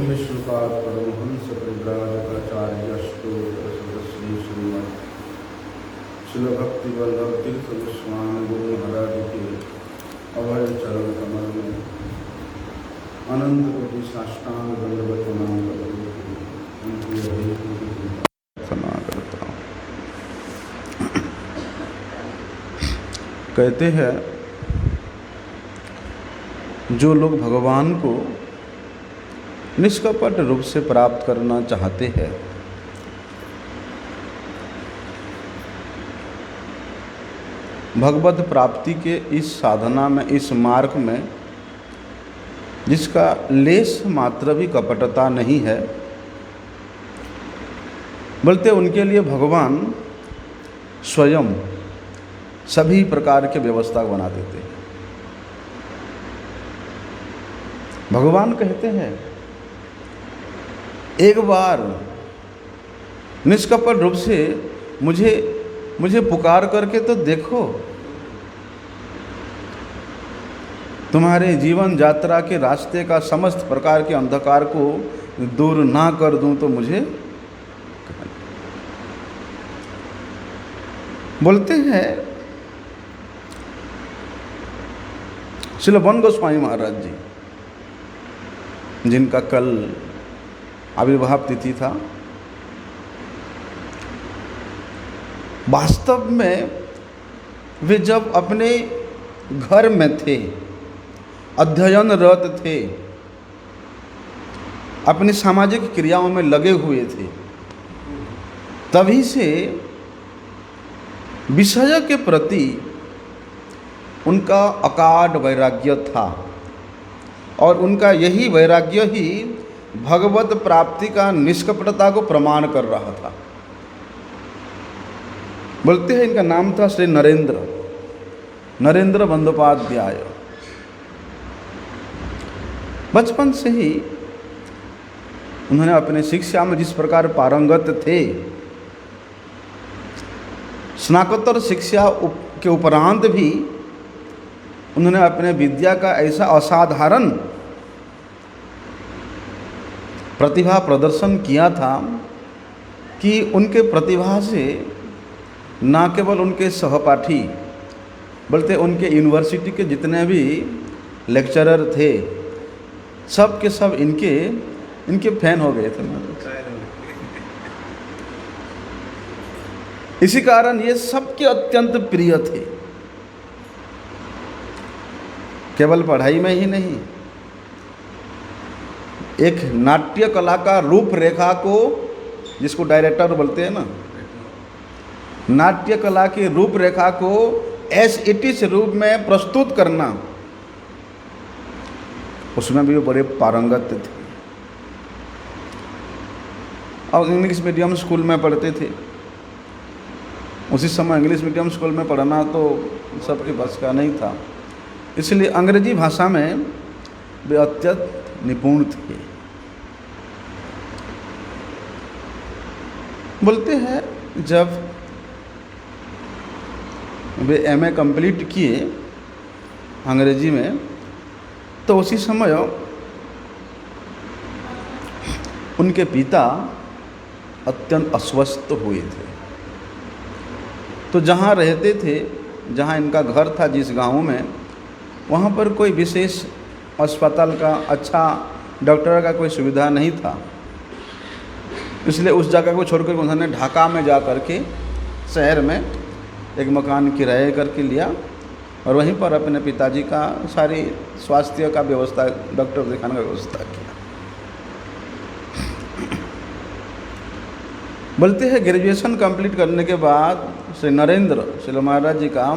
विश्वपाद परमहंस परिव्राजकाचार्यष्टोत्तरसदस्ये श्रीमद् शिल भक्ति वल्लभ तीर्थ गोस्वामी गुरु महाराज के अभय चरण कमल में अनंत कोटि साष्टांग दंडवत प्रणाम करता हूँ। कहते हैं जो लोग भगवान को निष्कपट रूप से प्राप्त करना चाहते हैं, भगवत प्राप्ति के इस साधना में, इस मार्ग में जिसका लेस मात्र भी कपटता नहीं है, बोलते उनके लिए भगवान स्वयं सभी प्रकार के व्यवस्था बना देते हैं। भगवान कहते हैं एक बार निष्कपट रूप से मुझे पुकार करके तो देखो, तुम्हारे जीवन यात्रा के रास्ते का समस्त प्रकार के अंधकार को दूर ना कर दूं तो मुझे बोलते हैं श्रील वन गोस्वामी महाराज जी, जिनका कल आविर्भाव तिथि था। वास्तव में वे जब अपने घर में थे, अध्ययनरत थे, अपनी सामाजिक क्रियाओं में लगे हुए थे, तभी से विषय के प्रति उनका अगाध वैराग्य था और उनका यही वैराग्य ही भगवत प्राप्ति का निष्कपटता को प्रमाण कर रहा था। बोलते हैं इनका नाम था श्री नरेंद्र बंदोपाध्याय। बचपन से ही उन्होंने अपने शिक्षा में जिस प्रकार पारंगत थे, स्नातकोत्तर शिक्षा के उपरांत भी उन्होंने अपने विद्या का ऐसा असाधारण प्रतिभा प्रदर्शन किया था कि उनके प्रतिभा से न केवल उनके सहपाठी बल्कि उनके यूनिवर्सिटी के जितने भी लेक्चरर थे, सब के सब इनके फैन हो गए थे। इसी कारण ये सबके अत्यंत प्रिय थे, केवल पढ़ाई में ही नहीं, एक नाट्य कला का रूपरेखा को, जिसको डायरेक्टर बोलते हैं ना, नाट्य कला की रूपरेखा को एस इट इज रूप में प्रस्तुत करना, उसमें भी वो बड़े पारंगत थे। और इंग्लिश मीडियम स्कूल में पढ़ते थे। उसी समय इंग्लिश मीडियम स्कूल में पढ़ना तो सबके बस का नहीं था, इसलिए अंग्रेजी भाषा में वे अत्यंत निपुण थे। बोलते हैं जब वे एमए कंप्लीट किए अंग्रेजी में, तो उसी समय उनके पिता अत्यंत अस्वस्थ हुए थे। तो जहाँ रहते थे, जहाँ इनका घर था, जिस गांव में, वहाँ पर कोई विशेष अस्पताल का, अच्छा डॉक्टर का कोई सुविधा नहीं था। इसलिए उस जगह को छोड़कर उन्होंने ढाका में जा कर के शहर में एक मकान किराए करके लिया और वहीं पर अपने पिताजी का सारी स्वास्थ्य का व्यवस्था, डॉक्टर दिखाने का व्यवस्था किया। बोलते हैं ग्रेजुएशन कंप्लीट करने के बाद श्री नरेंद्र महाराज जी का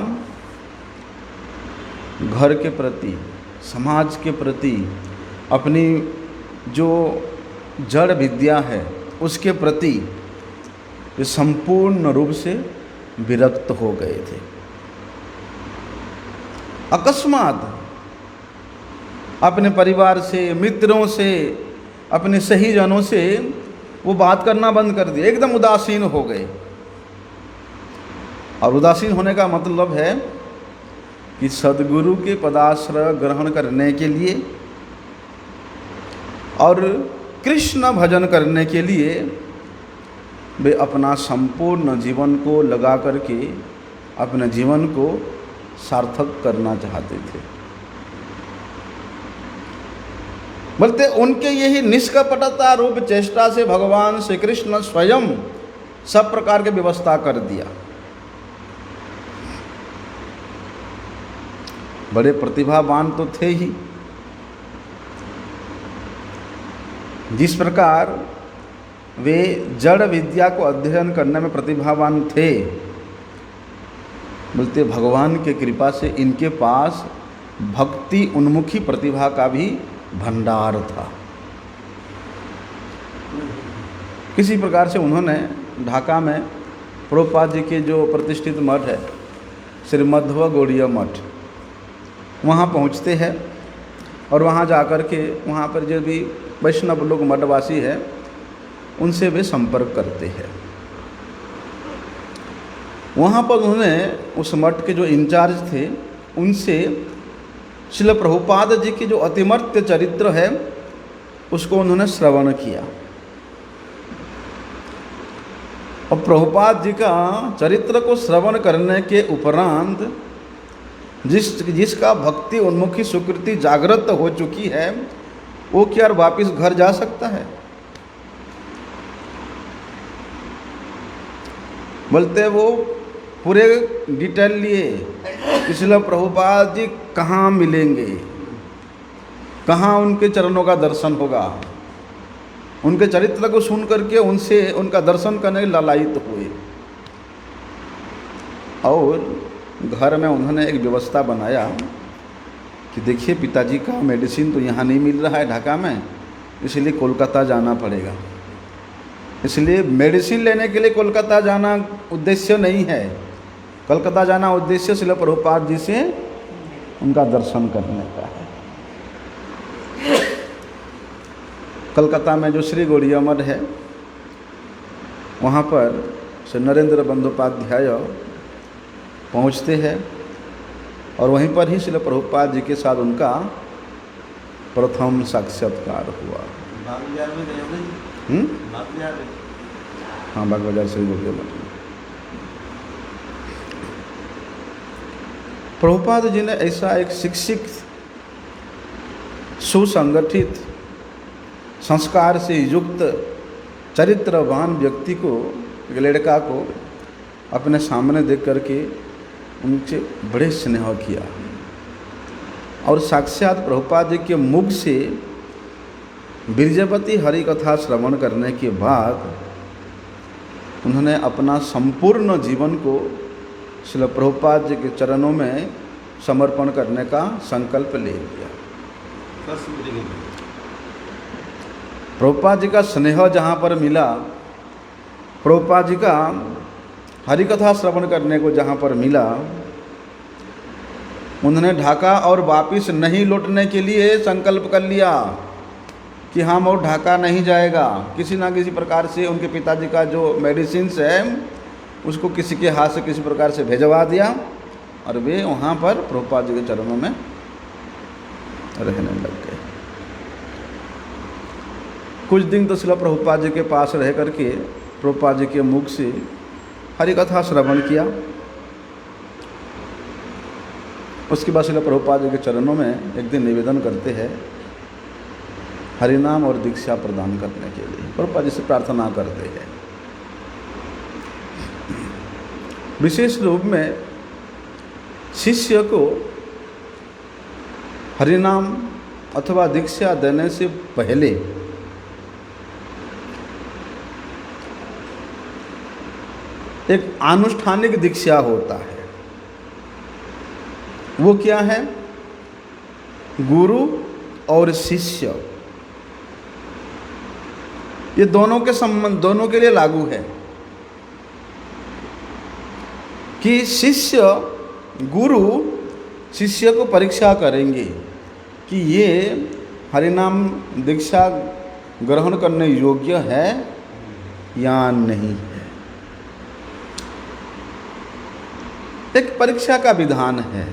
घर के प्रति, समाज के प्रति, अपनी जो जड़ विद्या है उसके प्रति ये संपूर्ण रूप से विरक्त हो गए थे। अकस्मात अपने परिवार से, मित्रों से, अपने सही जनों से वो बात करना बंद कर दिया, एकदम उदासीन हो गए। और उदासीन होने का मतलब है कि सद्गुरु के पदाश्रय ग्रहण करने के लिए और कृष्ण भजन करने के लिए वे अपना संपूर्ण जीवन को लगा करके अपने जीवन को सार्थक करना चाहते थे। बोलते उनके यही निष्कपटता रूप चेष्टा से भगवान श्री कृष्ण स्वयं सब प्रकार की व्यवस्था कर दिया। बड़े प्रतिभावान तो थे ही। जिस प्रकार वे जड़ विद्या को अध्ययन करने में प्रतिभावान थे, बोलते भगवान के कृपा से इनके पास भक्ति उन्मुखी प्रतिभा का भी भंडार था। किसी प्रकार से उन्होंने ढाका में प्रभुपाद जी के जो प्रतिष्ठित मठ है श्री मध्व गौड़ीय मठ, वहाँ पहुँचते हैं और वहाँ जाकर के वहाँ पर जो भी वैष्णव लोग मठवासी है उनसे वे संपर्क करते हैं। वहाँ पर उन्होंने उस मठ के जो इंचार्ज थे उनसे श्रील प्रभुपाद जी की जो अतिमर्त्य चरित्र है उसको उन्होंने श्रवण किया। और प्रभुपाद जी का चरित्र को श्रवण करने के उपरांत जिसका भक्ति उन्मुखी सुकृति जागृत हो चुकी है वो क्या वापिस घर जा सकता है? बोलते वो पूरे डिटेल लिए इसलिए प्रभुपाद जी कहाँ मिलेंगे, कहाँ उनके चरणों का दर्शन होगा। उनके चरित्र को सुन करके उनसे उनका दर्शन करने लालायित हुए और घर में उन्होंने एक व्यवस्था बनाया कि देखिए पिताजी का मेडिसिन तो यहाँ नहीं मिल रहा है ढाका में, इसलिए कोलकाता जाना पड़ेगा। इसलिए मेडिसिन लेने के लिए कोलकाता जाना उद्देश्य नहीं है, कोलकाता जाना उद्देश्य श्रील प्रभुपाद जी से उनका दर्शन करने का है। कलकत्ता में जो श्री गौड़ीय मठ है वहाँ पर श्री नरेंद्र बंदोपाध्याय पहुँचते हैं और वहीं पर ही श्रील प्रभुपाद जी के साथ उनका प्रथम साक्षात्कार हुआ। हाँ, बाग बाजार श्री गौड़ीय मठ में प्रभुपाद जी ने ऐसा एक शिक्षित सुसंगठित संस्कार से युक्त चरित्रवान व्यक्ति को, एक लड़का को अपने सामने देख करके उनसे बड़े स्नेह किया और साक्षात प्रभुपाद जी के मुख से बीरजपति हरि कथा श्रवण करने के बाद उन्होंने अपना संपूर्ण जीवन को श्रील प्रभुपाद जी के चरणों में समर्पण करने का संकल्प ले लिया। प्रभुपाद जी का स्नेह जहाँ पर मिला, प्रभुपाद जी का हरिकथा श्रवण करने को जहाँ पर मिला, उन्होंने ढाका और वापिस नहीं लौटने के लिए संकल्प कर लिया कि हम और ढाका नहीं जाएगा। किसी ना किसी प्रकार से उनके पिताजी का जो मेडिसिन है उसको किसी के हाथ से किसी प्रकार से भेजवा दिया और वे वहाँ पर प्रभुपाद जी के चरणों में रहने लग गए। कुछ दिन तो श्रील प्रभुपाद जी के पास रह करके प्रभुपाद जी के मुख से हरिकथा श्रवण किया। उसके बाद श्रील प्रभुपाद जी के चरणों में एक दिन निवेदन करते हैं हरिनाम और दीक्षा प्रदान करने के लिए। प्रभुपाद जी से प्रार्थना करते हैं विशेष रूप में शिष्य को हरिनाम अथवा दीक्षा देने से पहले एक आनुष्ठानिक दीक्षा होता है। वो क्या है? गुरु और शिष्य, ये दोनों के संबंध, दोनों के लिए लागू है कि शिष्य गुरु शिष्य को परीक्षा करेंगे कि ये हरिनाम दीक्षा ग्रहण करने योग्य है या नहीं है। एक परीक्षा का विधान है।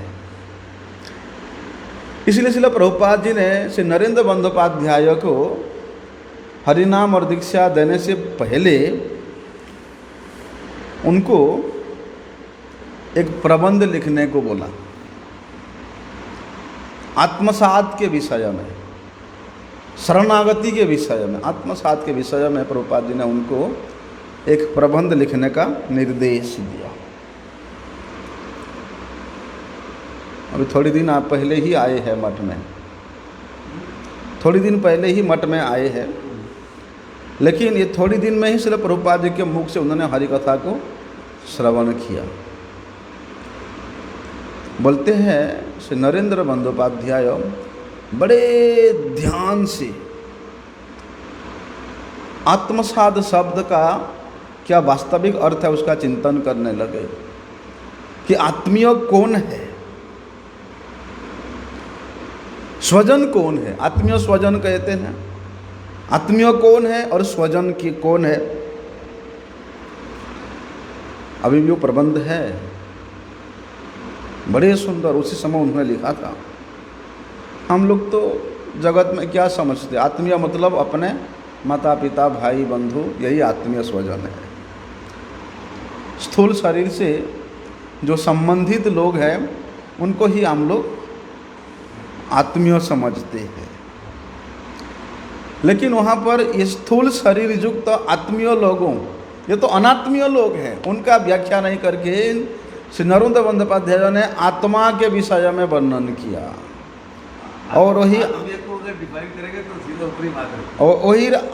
इसलिए श्रील प्रभुपाद जी ने श्री नरेंद्र बंदोपाध्याय को हरिनाम और दीक्षा देने से पहले उनको एक प्रबंध लिखने को बोला आत्मसात के विषय में, शरणागति के विषय में, आत्मसात के विषय में प्रभुपाद जी ने उनको एक प्रबंध लिखने का निर्देश दिया। अभी थोड़ी दिन आप पहले ही आए हैं मठ में, थोड़ी दिन पहले ही मठ में आए हैं, लेकिन ये थोड़ी दिन में ही श्रील प्रभुपाद जी के मुख से उन्होंने हरि कथा को श्रवण किया। बोलते हैं श्री नरेंद्र बंदोपाध्याय बड़े ध्यान से आत्मसात शब्द का क्या वास्तविक अर्थ है उसका चिंतन करने लगे कि आत्मीय कौन है, स्वजन कौन है। आत्मीय स्वजन कहते हैं, आत्मीय कौन है और स्वजन की कौन है। अभी जो प्रबंध है बड़े सुंदर उसी समय उन्होंने लिखा था। हम लोग तो जगत में क्या समझते, आत्मीय मतलब अपने माता पिता भाई बंधु, यही आत्मीय स्वजन है। स्थूल शरीर से जो संबंधित लोग हैं उनको ही हम लोग आत्मीय समझते हैं, लेकिन वहाँ पर ये स्थूल शरीर युक्त आत्मीय लोगों, ये तो अनात्मीय लोग हैं, उनका व्याख्या नहीं करके श्री नरेंद्र बंदोपाध्याय ने आत्मा के विषय में वर्णन किया। और वही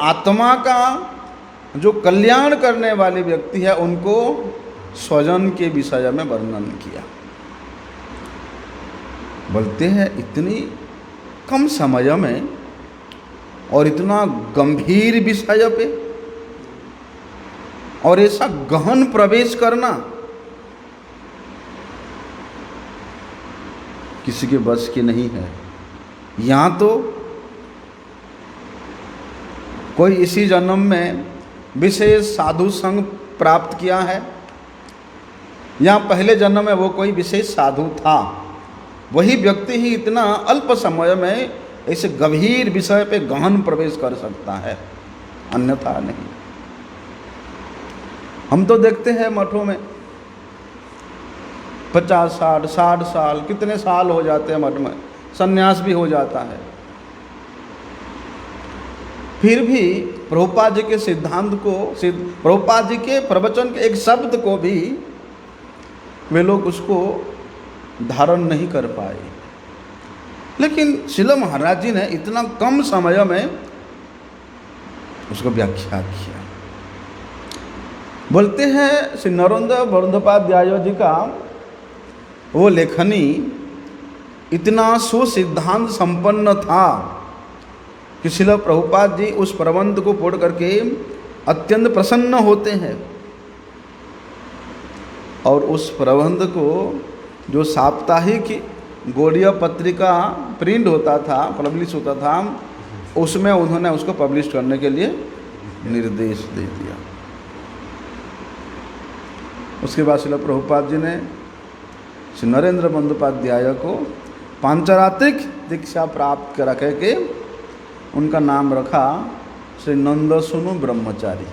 आत्मा का जो कल्याण करने वाले व्यक्ति है उनको स्वजन के विषय में वर्णन किया। बोलते हैं इतनी कम समय में और इतना गंभीर विषय पे और ऐसा गहन प्रवेश करना किसी के बस की नहीं है। यहाँ तो कोई इसी जन्म में विशेष साधु संग प्राप्त किया है, या पहले जन्म में वो कोई विशेष साधु था, वही व्यक्ति ही इतना अल्प समय में ऐसे गंभीर विषय पे गहन प्रवेश कर सकता है, अन्यथा नहीं। हम तो देखते हैं मठों में 50-60 साल, कितने साल हो जाते हैं मठ में, संन्यास भी हो जाता है, फिर भी प्रभुपाद जी के सिद्धांत को, प्रभुपाद जी के प्रवचन के एक शब्द को भी वे लोग उसको धारण नहीं कर पाए। लेकिन श्रील महाराज जी ने इतना कम समय में उसको व्याख्या किया। बोलते हैं श्री नरेंद्र बंदोपाध्याय जी का वो लेखनी इतना सुसिद्धांत संपन्न था कि श्रील प्रभुपाद जी उस प्रबंध को पढ़ करके अत्यंत प्रसन्न होते हैं, और उस प्रबंध को जो साप्ताहिक गौड़ीय पत्रिका प्रिंट होता था, पब्लिश होता था, उसमें उन्होंने उसको पब्लिश करने के लिए निर्देश दे दिया। उसके बाद श्रील प्रभुपाद जी ने श्री नरेंद्र बंदोपाध्याय को पांचरात्रिक दीक्षा प्राप्त करा के उनका नाम रखा श्री नंदसुनु ब्रह्मचारी,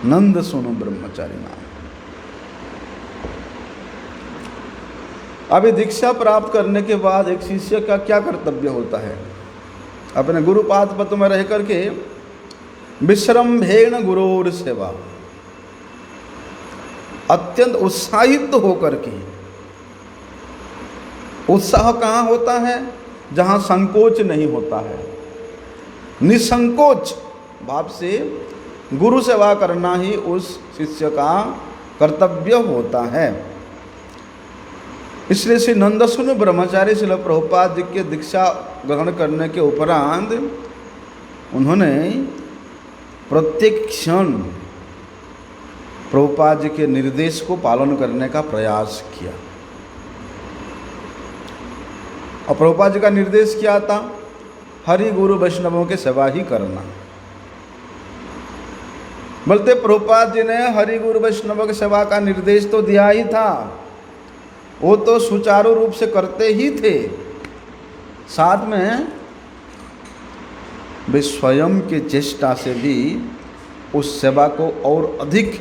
नंदसुनु ब्रह्मचारी नाम। अभी दीक्षा प्राप्त करने के बाद एक शिष्य का क्या कर्तव्य होता है? अपने गुरुपाद पद में रह करके विश्रम्भेण गुरोर सेवा, अत्यंत उत्साहित होकर के। उत्साह कहाँ होता है? जहाँ संकोच नहीं होता है, निसंकोच भाव से गुरु सेवा करना ही उस शिष्य का कर्तव्य होता है। इसलिए श्री नंदसुनु ब्रह्मचारी श्रील प्रभुपाद जी के दीक्षा ग्रहण करने के उपरांत उन्होंने प्रत्येक क्षण प्रभुपाद जी के निर्देश को पालन करने का प्रयास किया। और प्रभुपाद जी का निर्देश क्या था? हरि गुरु वैष्णवों के सेवा ही करना। बोलते प्रभुपाद जी ने हरि गुरु वैष्णवों की सेवा का निर्देश तो दिया ही था, वो तो सुचारू रूप से करते ही थे, साथ में वे स्वयं के चेष्टा से भी उस सेवा को और अधिक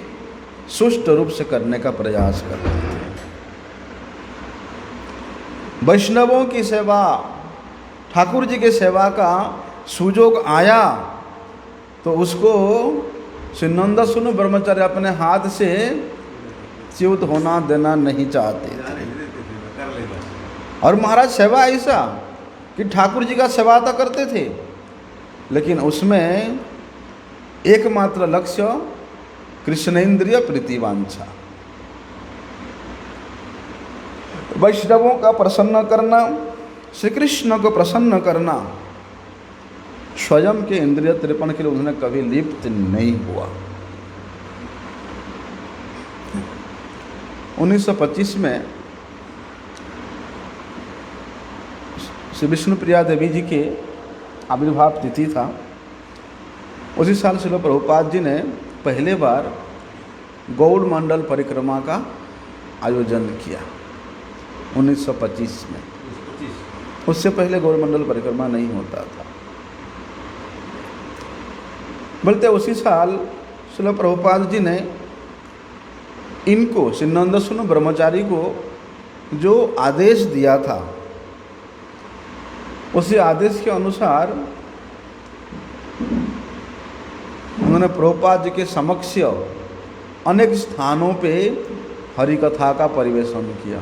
सुष्ठु रूप से करने का प्रयास करते हैं। वैष्णवों की सेवा, ठाकुर जी के सेवा का सुजोग आया तो उसको श्री नंदसुनु ब्रह्मचारी अपने हाथ से च्युत होना देना नहीं चाहते थे। और महाराज सेवा ऐसा कि ठाकुर जी का सेवा तो करते थे, लेकिन उसमें एकमात्र लक्ष्य कृष्णेंद्रिय प्रीतिवांछा, वैष्णवों का प्रसन्न करना, श्री कृष्ण को प्रसन्न करना। स्वयं के इंद्रिय तृपण के लिए उन्होंने कभी लिप्त नहीं हुआ। 1925 में श्री विष्णुप्रिया देवी जी के आविर्भाव तिथि था। उसी साल श्रील प्रभुपाद जी ने पहले बार गौड़ मंडल परिक्रमा का आयोजन किया 1925 में। उससे पहले गौड़ मंडल परिक्रमा नहीं होता था। बोलते उसी साल श्रील प्रभुपाद जी ने इनको श्री नंदसुनु ब्रह्मचारी को जो आदेश दिया था, उसी आदेश के अनुसार उन्होंने प्रभुपाद जी के समक्ष अनेक स्थानों पे हरि कथा का परिवेशन किया।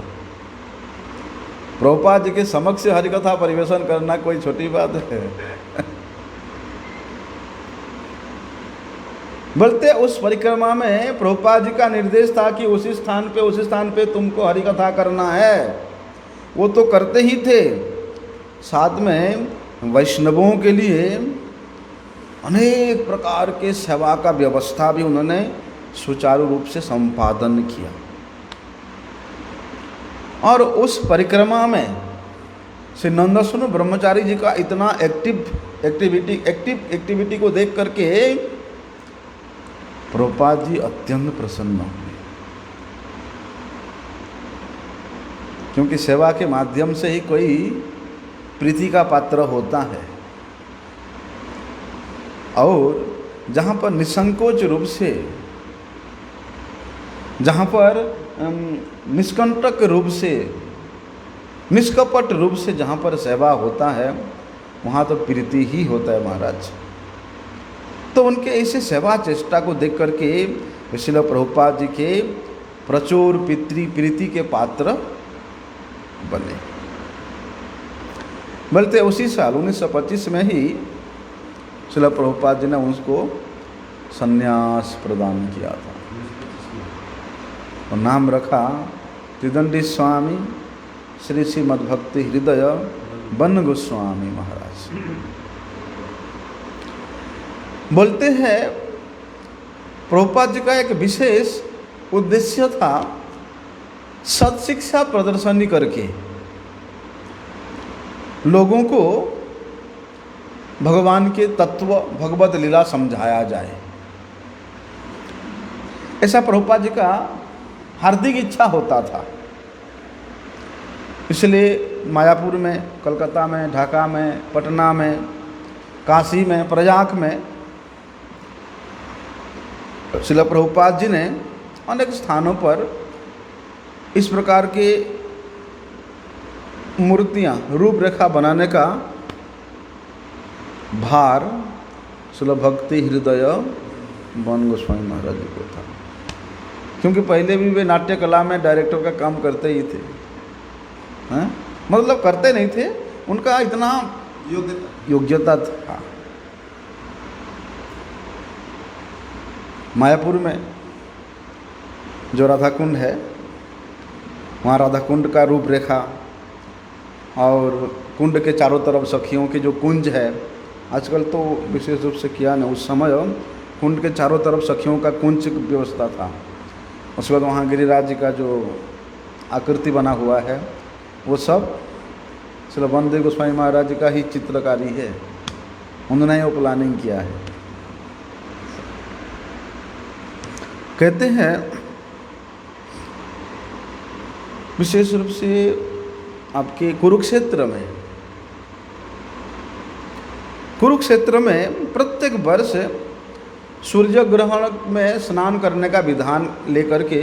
प्रभुपाद जी के समक्ष हरि कथा परिवेशन करना कोई छोटी बात है। बोलते उस परिक्रमा में प्रभुपाद जी का निर्देश था कि उसी स्थान पे तुमको हरि कथा करना है। वो तो करते ही थे, साथ में वैष्णवों के लिए अनेक प्रकार के सेवा का व्यवस्था भी उन्होंने सुचारू रूप से संपादन किया। और उस परिक्रमा में श्री नंदसुनु ब्रह्मचारी जी का इतना एक्टिविटी को देख करके प्रभुपाद जी अत्यंत प्रसन्न हुए, क्योंकि सेवा के माध्यम से ही कोई प्रीति का पात्र होता है। और जहाँ पर निसंकोच रूप से, जहाँ पर निष्कंटक रूप से, निष्कपट रूप से जहाँ पर सेवा होता है, वहाँ तो प्रीति ही होता है महाराज। तो उनके ऐसे सेवा चेष्टा को देख करके श्रील प्रभुपाद जी के प्रचुर प्रीति के पात्र बने। बोलते उसी साल 1925 में ही श्रील प्रभुपाद जी ने उसको संन्यास प्रदान किया था और नाम रखा त्रिदंडी स्वामी श्री श्री मद्भक्ति हृदय बन गोस्वामी महाराज। बोलते हैं प्रभुपाद जी का एक विशेष उद्देश्य था सत्शिक्षा प्रदर्शनी करके लोगों को भगवान के तत्व, भगवत लीला समझाया जाए। ऐसा प्रभुपाद जी का हार्दिक इच्छा होता था। इसलिए मायापुर में, कलकत्ता में, ढाका में, पटना में, काशी में, प्रयाग में श्रील प्रभुपाद जी ने अनेक स्थानों पर इस प्रकार के मूर्तियाँ, रूपरेखा बनाने का भार श्रील भक्ति हृदय बन गोस्वामी महाराज जी को था, क्योंकि पहले भी वे नाट्य कला में डायरेक्टर का काम करते ही थे। हैं? मतलब करते नहीं थे, उनका इतना योग्यता था। मायापुर में जो राधा कुंड है, वहाँ राधा कुंड का रूपरेखा और कुंड के चारों तरफ सखियों के जो कुंज है, आजकल तो विशेष रूप से किया नहीं, उस समय कुंड के चारों तरफ सखियों का कुंज की व्यवस्था था। उसके बाद वहाँ गिरिराज जी का जो आकृति बना हुआ है, वो सब श्री वनदेव गोस्वामी महाराज जी का ही चित्रकारी है, उन्होंने ही वो प्लानिंग किया है। कहते हैं विशेष रूप से आपके कुरुक्षेत्र में कुरुक्षेत्र में प्रत्येक वर्ष सूर्य ग्रहण में स्नान करने का विधान लेकर के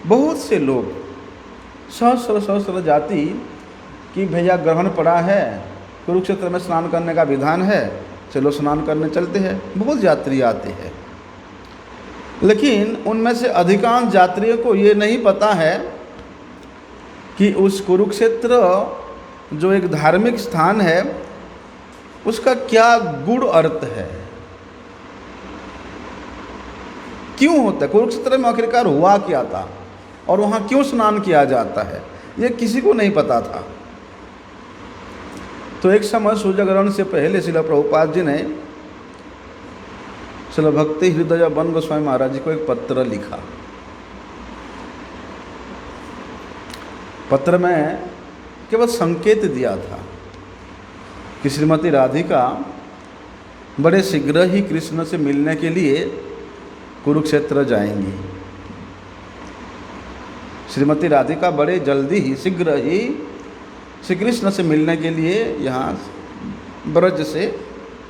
बहुत से लोग सहस्र जाति कि भैया ग्रहण पड़ा है, कुरुक्षेत्र में स्नान करने का विधान है, चलो स्नान करने चलते हैं। बहुत यात्री आते हैं, लेकिन उनमें से अधिकांश यात्रियों को ये नहीं पता है कि उस कुरुक्षेत्र जो एक धार्मिक स्थान है उसका क्या गूढ़ अर्थ है, क्यों होता है, कुरुक्षेत्र में आखिरकार हुआ क्या था और वहाँ क्यों स्नान किया जाता है, ये किसी को नहीं पता था। तो एक समय सूर्य ग्रहण से पहले श्रील प्रभुपाद जी ने श्रील भक्ति हृदय बन गोस्वामी महाराज जी को एक पत्र लिखा। पत्र में केवल संकेत दिया था कि श्रीमती राधिका बड़े शीघ्र ही कृष्ण से मिलने के लिए कुरुक्षेत्र जाएंगी। श्रीमती राधिका बड़े जल्दी ही शीघ्र ही श्री कृष्ण से मिलने के लिए यहाँ ब्रज से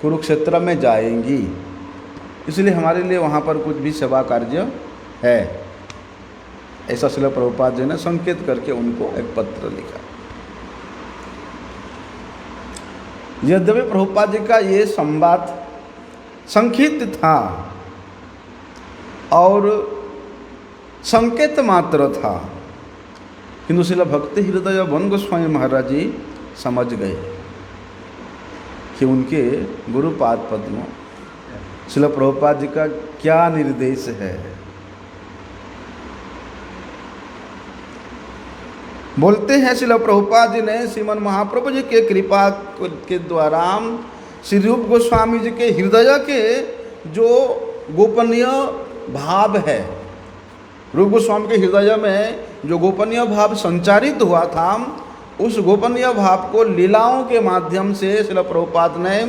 कुरुक्षेत्र में जाएंगी, इसलिए हमारे लिए वहाँ पर कुछ भी सेवा कार्य है। ऐसा श्रील प्रभुपाद जी ने संकेत करके उनको एक पत्र लिखा। यद्यपि प्रभुपाद जी का ये संवाद संक्षिप्त था और संकेत मात्र था, किंतु श्रील भक्ति हृदय बन गोस्वामी महाराज जी समझ गए कि उनके गुरुपाद पद्म श्रील प्रभुपाद जी का क्या निर्देश है। बोलते हैं श्रील प्रभुपाद जी ने श्रीमन महाप्रभु जी के कृपा के द्वारा श्री रूप गोस्वामी जी के हृदय के जो गोपनीय भाव है, रूप गोस्वामी के हृदय में जो गोपनीय भाव संचारित हुआ था, उस गोपनीय भाव को लीलाओं के माध्यम से श्रील प्रभुपाद ने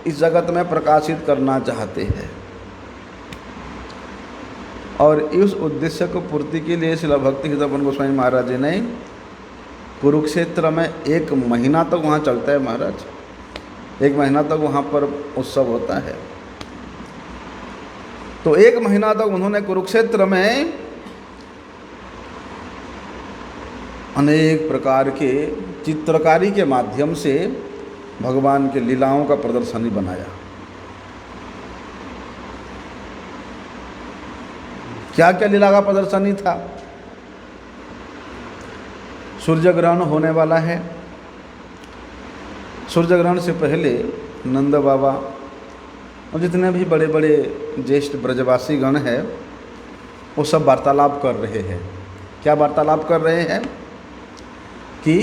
इस जगत में प्रकाशित करना चाहते हैं। और इस उद्देश्य को पूर्ति के लिए श्रील भक्ति हृदय बन गोस्वामी महाराज जी ने कुरुक्षेत्र में 1 महीना तक वहाँ चलता है महाराज, 1 महीना तक वहाँ पर उत्सव होता है। तो 1 महीना तक उन्होंने कुरुक्षेत्र में अनेक प्रकार के चित्रकारी के माध्यम से भगवान के लीलाओं का प्रदर्शनी बनाया। क्या क्या लीला का प्रदर्शनी था? सूर्य ग्रहण होने वाला है, सूर्य ग्रहण से पहले नंद बाबा और जितने भी बड़े बड़े ज्येष्ठ ब्रजवासी गण हैं वो सब वार्तालाप कर रहे हैं। क्या वार्तालाप कर रहे हैं कि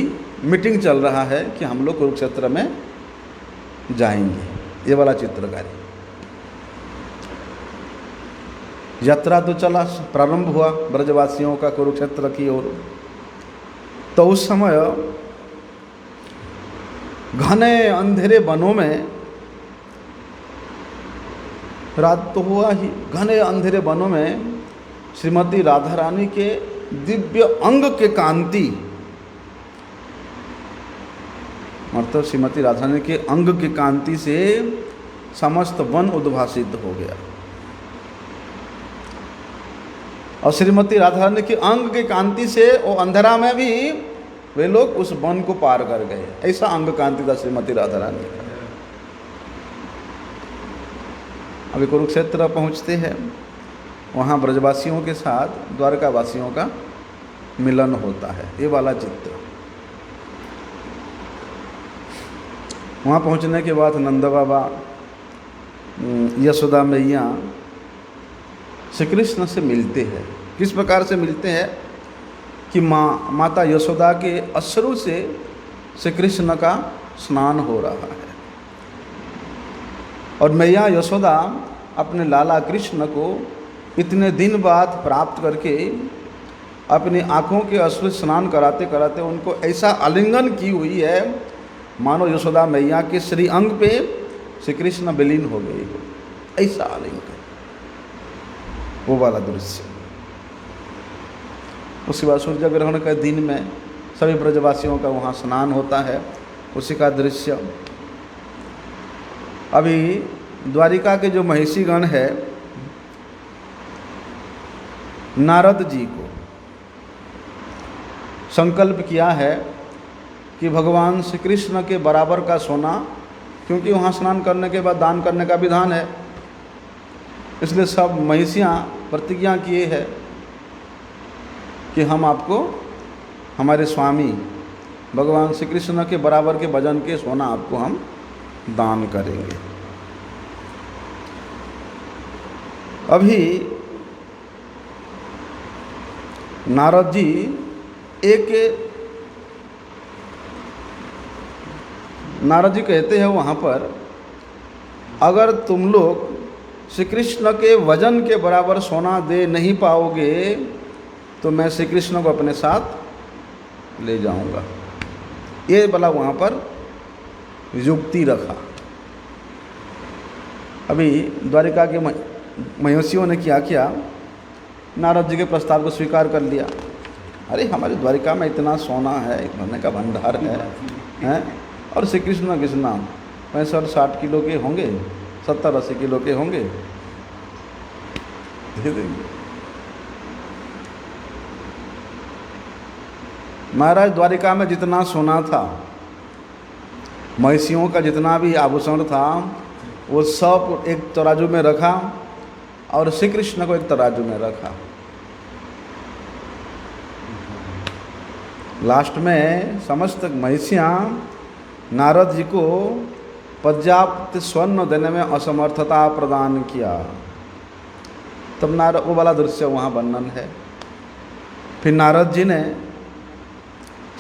मीटिंग चल रहा है कि हम लोग कुरुक्षेत्र में जाएंगे, ये वाला चित्रकारी। यात्रा तो चला, प्रारंभ हुआ ब्रजवासियों का कुरुक्षेत्र की ओर। तो उस समय घने अंधेरे वनों में, रात तो हुआ ही, घने अंधेरे वनों में श्रीमती राधा रानी के दिव्य अंग के कांति, मतलब श्रीमती राधा रानी के अंग की कांति से समस्त वन उद्भासित हो गया। और श्रीमती राधा रानी के अंग की कांति से वो अंधेरा में भी वे लोग उस वन को पार कर गए। ऐसा अंग कांति था श्रीमती राधा रानी का। अभी कुरुक्षेत्र पहुँचते हैं, वहाँ ब्रजवासियों के साथ द्वारकावासियों का मिलन होता है, ये वाला चित्र। वहाँ पहुँचने के बाद नंद बाबा, यशोदा मैया श्री कृष्ण से मिलते हैं। किस प्रकार से मिलते हैं कि माता यशोदा के अश्रु से श्री कृष्ण का स्नान हो रहा है और मैया यशोदा अपने लाला कृष्ण को इतने दिन बाद प्राप्त करके अपनी आँखों के अश्रु स्नान कराते कराते उनको ऐसा आलिंगन की हुई है मानो यशोदा मैया के श्री अंग पे श्री कृष्ण विलीन हो गई हो, ऐसा आलिंगन, वो वाला दृश्य। उसके बाद सूर्य ग्रहण के दिन में सभी ब्रजवासियों का वहाँ स्नान होता है, उसी का दृश्य। अभी द्वारिका के जो महिषीगण है, नारद जी को संकल्प किया है कि भगवान श्री कृष्ण के बराबर का सोना, क्योंकि वहाँ स्नान करने के बाद दान करने का विधान है, इसलिए सब महिषियाँ प्रतिज्ञा किए हैं कि हम आपको हमारे स्वामी भगवान श्री कृष्ण के बराबर के वजन के सोना आपको हम दान करेंगे। अभी नारद जी नारद जी कहते हैं वहाँ पर, अगर तुम लोग श्री कृष्ण के वजन के बराबर सोना दे नहीं पाओगे तो मैं श्री कृष्ण को अपने साथ ले जाऊंगा। ये वाला वहाँ पर युक्ति रखा। अभी द्वारिका के महिषियों ने क्या किया, नारद जी के प्रस्ताव को स्वीकार कर लिया। अरे हमारी द्वारिका में इतना सोना है, सोने का भंडार है और श्री कृष्ण किस नाम 65-60 किलो के होंगे, 70-80 किलो के होंगे, दे देंगे। महाराज द्वारिका में जितना सोना था, महिषियों का जितना भी आभूषण था, वो सब एक तराजू में रखा और श्री कृष्ण को एक तराजू में रखा। लास्ट में समस्त महिषियाँ नारद जी को पर्याप्त स्वर्ण देने में असमर्थता प्रदान किया। तब नारद, वो वाला दृश्य वहाँ वर्णन है। फिर नारद जी ने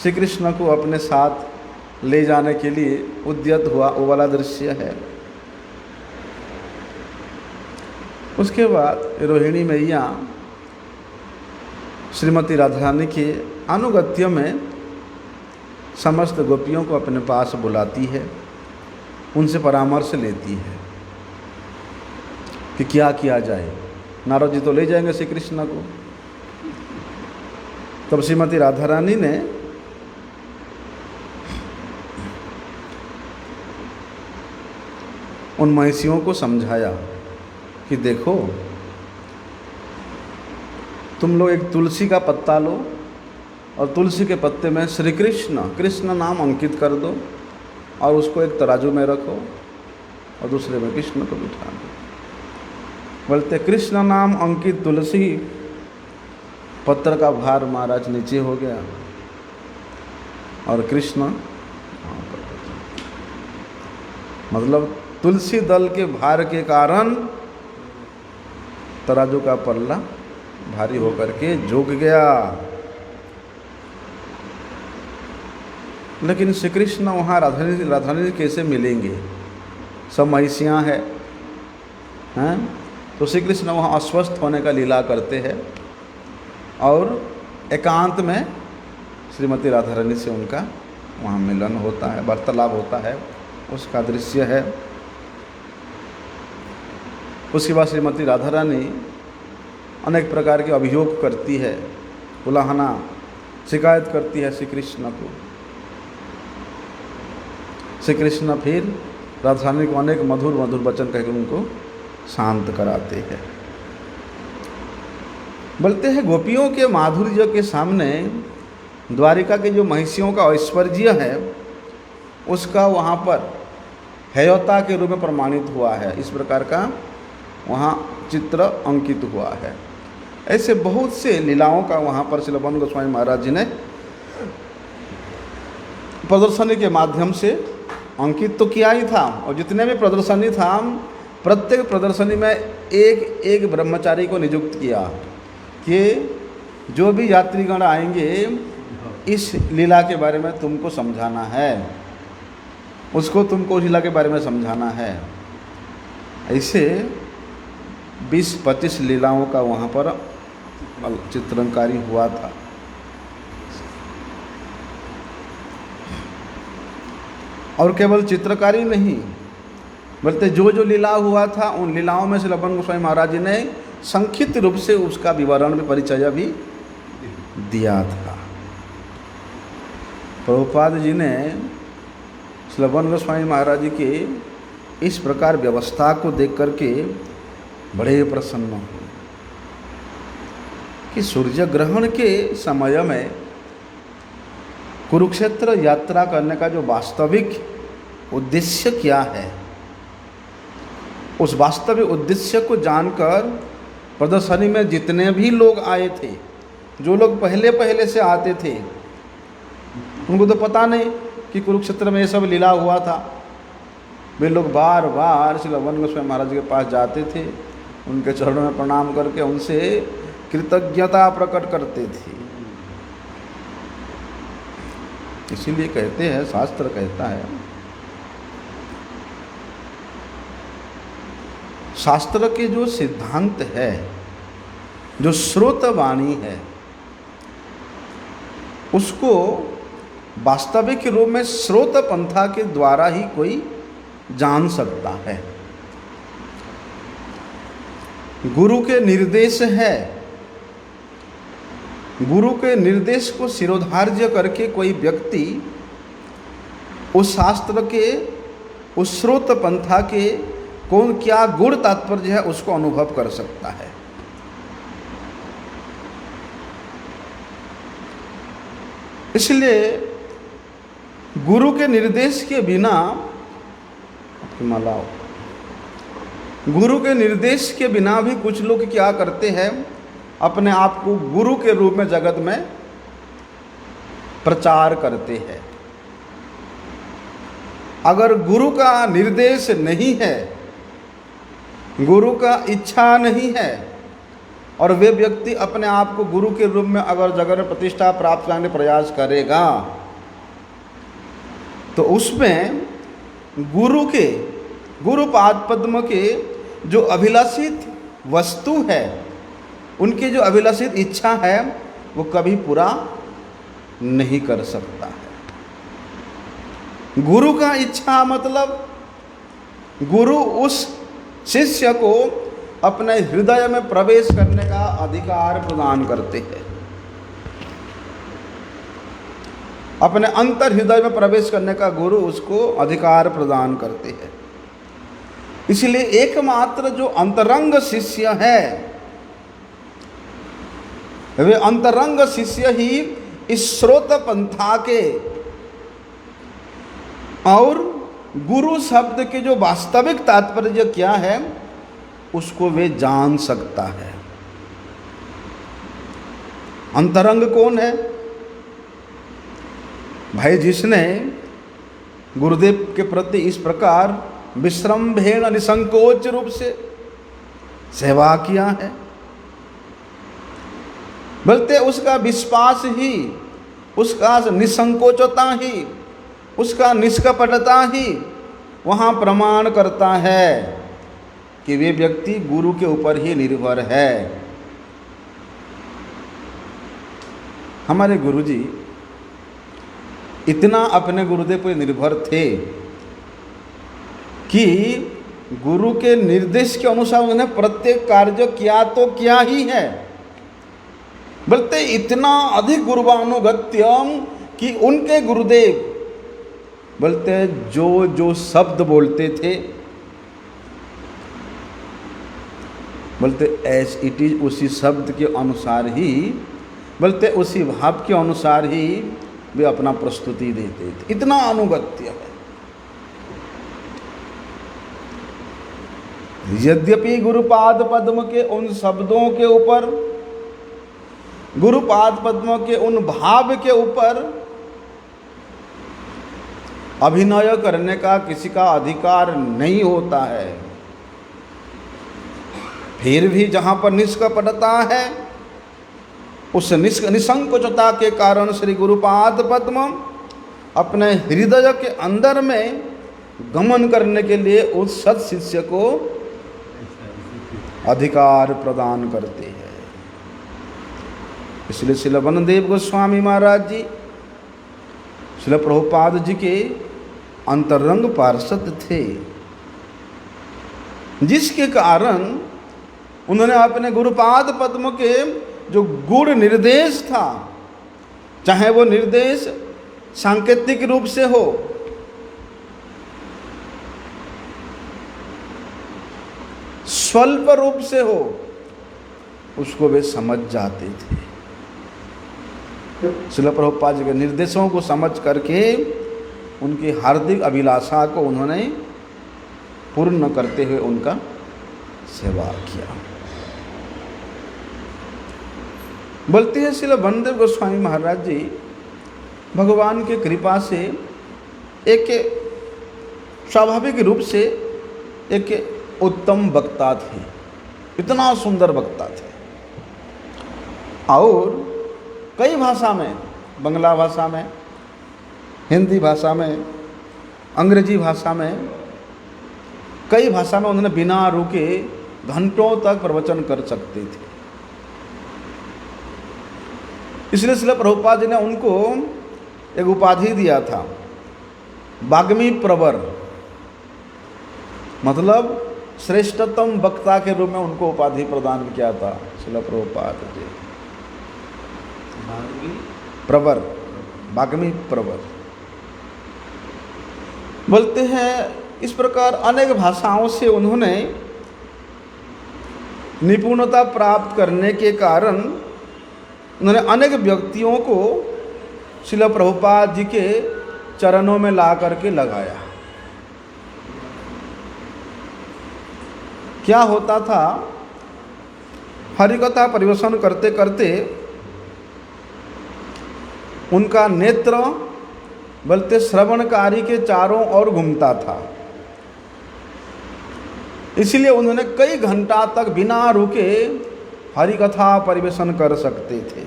श्री कृष्ण को अपने साथ ले जाने के लिए उद्यत हुआ, वो वाला दृश्य है। उसके बाद रोहिणी मैया श्रीमती राधा रानी के अनुगत्य में समस्त गोपियों को अपने पास बुलाती है, उनसे परामर्श लेती है कि क्या किया जाए। नारद जी तो ले जाएंगे श्री कृष्ण को। तब श्रीमती राधा रानी ने उन महिषियों को समझाया कि देखो, तुम लोग एक तुलसी का पत्ता लो और तुलसी के पत्ते में श्री कृष्ण नाम अंकित कर दो और उसको एक तराजू में रखो और दूसरे में कृष्ण को बिठा दो। बोलते कृष्ण नाम अंकित तुलसी, पत्र का भार महाराज नीचे हो गया और कृष्ण, मतलब तुलसी दल के भार के कारण तराजू का पल्ला भारी होकर के झुक गया। लेकिन श्री कृष्ण वहाँ राधारानी कैसे मिलेंगे, सब महिषियाँ हैं, तो श्री कृष्ण वहाँ अस्वस्थ होने का लीला करते हैं और एकांत में श्रीमती राधा रानी से उनका वहाँ मिलन होता है, वार्तालाप होता है, उसका दृश्य है। उसके बाद श्रीमती राधा रानी अनेक प्रकार के अभियोग करती है, उलाहना शिकायत करती है श्री कृष्ण को। श्री कृष्ण फिर राधा रानी को अनेक मधुर मधुर वचन कहकर उनको शांत कराते हैं। बोलते हैं गोपियों के माधुर्य के सामने द्वारिका के जो महिषियों का ऐश्वर्य है उसका वहाँ पर हेयता के रूप में प्रमाणित हुआ है। इस प्रकार का वहाँ चित्र अंकित हुआ है। ऐसे बहुत से लीलाओं का वहाँ पर श्रील बन गोस्वामी महाराज जी ने प्रदर्शनी के माध्यम से अंकित तो किया ही था, और जितने भी प्रदर्शनी था प्रत्येक प्रदर्शनी में एक एक ब्रह्मचारी को नियुक्त किया कि जो भी यात्रीगण आएंगे इस लीला के बारे में तुमको समझाना है, उसको तुमको उस लीला के बारे में समझाना है। ऐसे 20-25 लीलाओं का वहाँ पर चित्रणकारी हुआ था। और केवल चित्रकारी नहीं, बोलते जो जो लीला हुआ था उन लीलाओं में श्री लबन गोस्वामी महाराज जी ने संक्षिप्त रूप से उसका विवरण में परिचय भी दिया था। प्रभुपाद जी ने श्री लबन गोस्वामी महाराज जी के इस प्रकार व्यवस्था को देख करके बड़े प्रसन्न हुए कि सूर्य ग्रहण के समय में कुरुक्षेत्र यात्रा करने का जो वास्तविक उद्देश्य क्या है, उस वास्तविक उद्देश्य को जानकर प्रदर्शनी में जितने भी लोग आए थे, जो लोग पहले पहले से आते थे, उनको तो पता नहीं कि कुरुक्षेत्र में ये सब लीला हुआ था। वे लोग बार बार श्री लवन गोस्वामी महाराज के पास जाते थे, उनके चरणों में प्रणाम करके उनसे कृतज्ञता प्रकट करते थे। इसीलिए कहते हैं, शास्त्र कहता है, शास्त्र के जो सिद्धांत है, जो श्रोतवाणी है, उसको वास्तविक रूप में श्रोत पंथा के द्वारा ही कोई जान सकता है। गुरु के निर्देश है, गुरु के निर्देश को शिरोधार्य करके कोई व्यक्ति उस शास्त्र के, उस श्रोत पंथा के कौन क्या गुण तात्पर्य है उसको अनुभव कर सकता है। इसलिए गुरु के निर्देश के बिना, मालाओ, गुरु के निर्देश के बिना भी कुछ लोग क्या करते हैं, अपने आप को गुरु के रूप में जगत में प्रचार करते हैं। अगर गुरु का निर्देश नहीं है, गुरु का इच्छा नहीं है, और वे व्यक्ति अपने आप को गुरु के रूप में अगर जगत में प्रतिष्ठा प्राप्त करने का प्रयास करेगा, तो उसमें गुरु पाद पद्म के जो अभिलाषित वस्तु है, उनकी जो अभिलाषित इच्छा है, वो कभी पूरा नहीं कर सकता है। गुरु का इच्छा मतलब गुरु उस शिष्य को अपने हृदय में प्रवेश करने का अधिकार प्रदान करते हैं, अपने अंतर हृदय में प्रवेश करने का गुरु उसको अधिकार प्रदान करते हैं। इसलिए एकमात्र जो अंतरंग शिष्य है, वे अंतरंग शिष्य ही इस श्रोत पंथा के और गुरु शब्द के जो वास्तविक तात्पर्य क्या है उसको वे जान सकता है। अंतरंग कौन है भाई? जिसने गुरुदेव के प्रति इस प्रकार विश्रम्भेण निसंकोच रूप से सेवा किया है, बल्कि उसका विश्वास ही, उसका निसंकोचता ही, उसका निष्कपटता ही वहाँ प्रमाण करता है कि वे व्यक्ति गुरु के ऊपर ही निर्भर है। हमारे गुरुजी इतना अपने गुरुदेव पर निर्भर थे कि गुरु के निर्देश के अनुसार उन्होंने प्रत्येक कार्य किया तो क्या ही है, बल्कि इतना अधिक गुरुवानुगत्यम कि उनके गुरुदेव बोलते जो जो शब्द बोलते थे, बोलते एज इट इज, उसी शब्द के अनुसार ही, बोलते उसी भाव के अनुसार ही वे अपना प्रस्तुति देते थे। इतना अनुगत्य है। यद्यपि गुरुपाद पद्म के उन शब्दों के ऊपर, गुरुपाद पद्म के उन भाव के ऊपर अभिनय करने का किसी का अधिकार नहीं होता है, फिर भी जहाँ पर निष्कपटता है, उस निसंकोचता के कारण श्री गुरुपाद पद्म अपने हृदय के अंदर में गमन करने के लिए उस सत शिष्य को अधिकार प्रदान करते हैं। इसलिए श्रील वनदेव गोस्वामी महाराज जी श्रील प्रभुपाद जी के अंतरंग पार्षद थे, जिसके कारण उन्होंने अपने गुरुपाद पद्म के जो गुण निर्देश था, चाहे वो निर्देश सांकेतिक रूप से हो, स्वल्प रूप से हो उसको वे समझ जाते थे। श्रील प्रभुपाद जी के निर्देशों को समझ करके उनकी हार्दिक अभिलाषा को उन्होंने पूर्ण करते हुए उनका सेवा किया। बोलते हैं श्रील वनदेव गोस्वामी महाराज जी भगवान की कृपा से एक स्वाभाविक रूप से एक उत्तम वक्ता थे, इतना सुंदर वक्ता थे। और कई भाषा में, बंगला भाषा में, हिंदी भाषा में, अंग्रेजी भाषा में, कई भाषा में उन्होंने बिना रुके घंटों तक प्रवचन कर सकते थे। इसलिए श्रील प्रभुपाद जी ने उनको एक उपाधि दिया था, वाग्मी प्रवर, मतलब श्रेष्ठतम वक्ता के रूप में उनको उपाधि प्रदान किया था श्रील प्रभुपाद जी। प्रवर, वाग्मी प्रवर बोलते हैं। इस प्रकार अनेक भाषाओं से उन्होंने निपुणता प्राप्त करने के कारण उन्होंने अनेक व्यक्तियों को श्रील प्रभुपाद जी के चरणों में ला करके लगाया। क्या होता था, हरिकथा परिवेशन करते करते उनका नेत्र बोलते श्रवणकारी के चारों ओर घूमता था। इसलिए उन्होंने कई घंटा तक बिना रुके हरिकथा परिवेशन कर सकते थे।